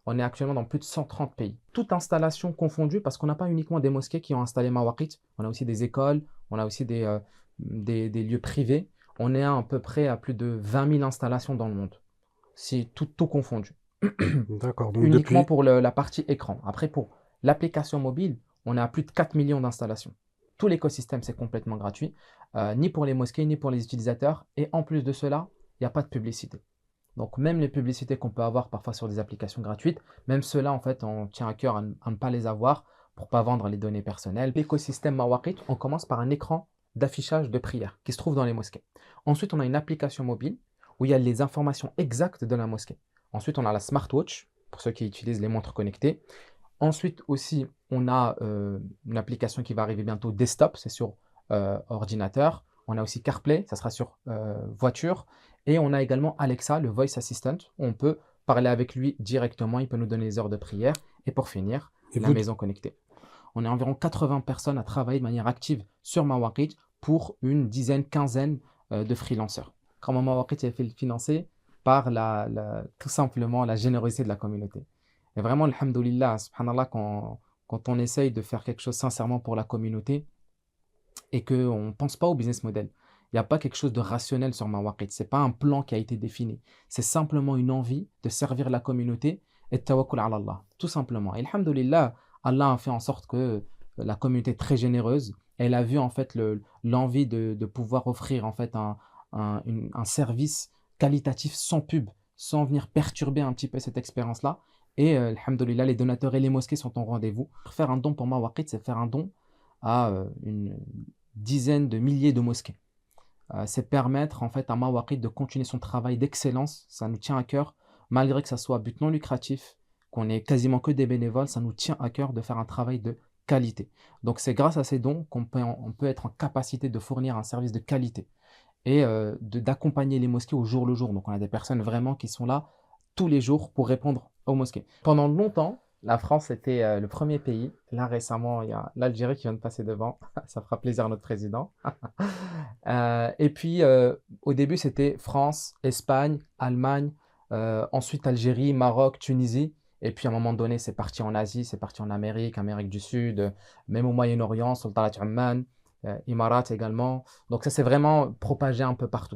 On est actuellement dans plus de 130 pays. Toute installation confondue, parce qu'on n'a pas uniquement des mosquées qui ont installé Mawaqit, on a aussi des écoles, on a aussi des lieux privés. On est à peu près à plus de 20 000 installations dans le monde, si tout confondu. D'accord. Donc Uniquement depuis, pour la partie écran. Après, pour l'application mobile, on est à plus de 4 millions d'installations. Tout l'écosystème, c'est complètement gratuit, ni pour les mosquées, ni pour les utilisateurs. Et en plus de cela, il n'y a pas de publicité. Donc même les publicités qu'on peut avoir parfois sur des applications gratuites, même ceux-là, en fait, on tient à cœur à ne pas les avoir pour ne pas vendre les données personnelles. L'écosystème Mawaqit, on commence par un écran d'affichage de prière qui se trouve dans les mosquées. Ensuite, on a une application mobile où il y a les informations exactes de la mosquée. Ensuite, on a la smartwatch pour ceux qui utilisent les montres connectées. Ensuite aussi, on a une application qui va arriver bientôt, desktop, c'est sur ordinateur. On a aussi CarPlay, ça sera sur voiture. Et on a également Alexa, le voice assistant, où on peut parler avec lui directement, il peut nous donner les heures de prière. Et pour finir, et la vous, maison connectée. On est environ 80 personnes à travailler de manière active sur Mawaqit pour une dizaine, quinzaine de freelancers. Comment Mawaqit est fait financer par tout simplement la générosité de la communauté. Et vraiment, alhamdoulilah, subhanallah, quand on essaye de faire quelque chose sincèrement pour la communauté et qu'on ne pense pas au business model, il n'y a pas quelque chose de rationnel sur Mawaqit. Ce n'est pas un plan qui a été défini. C'est simplement une envie de servir la communauté et de tawakkul ala Allah, tout simplement. Et alhamdoulilah, Allah a fait en sorte que la communauté est très généreuse. Elle a vu en fait l'envie de pouvoir offrir en fait un service qualitatif sans pub, sans venir perturber un petit peu cette expérience-là. Et alhamdoulilah, les donateurs et les mosquées sont au rendez-vous. Faire un don pour Mawaqit, c'est faire un don à une dizaine de milliers de mosquées. C'est permettre en fait à Mawaqit de continuer son travail d'excellence. Ça nous tient à cœur, malgré que ça soit à but non lucratif, qu'on ait quasiment que des bénévoles, ça nous tient à cœur de faire un travail de qualité. Donc c'est grâce à ces dons on peut être en capacité de fournir un service de qualité et d'accompagner les mosquées au jour le jour. Donc on a des personnes vraiment qui sont là tous les jours pour répondre aux mosquées. Pendant longtemps, la France était le premier pays. Là récemment, il y a l'Algérie qui vient de passer devant. Ça fera plaisir à notre président. Et puis au début, c'était France, Espagne, Allemagne, ensuite Algérie, Maroc, Tunisie. Et puis à un moment donné, c'est parti en Asie, c'est parti en Amérique, Amérique du Sud, même au Moyen-Orient, Sultanat Oman, Émirats également. Donc ça s'est vraiment propagé un peu partout.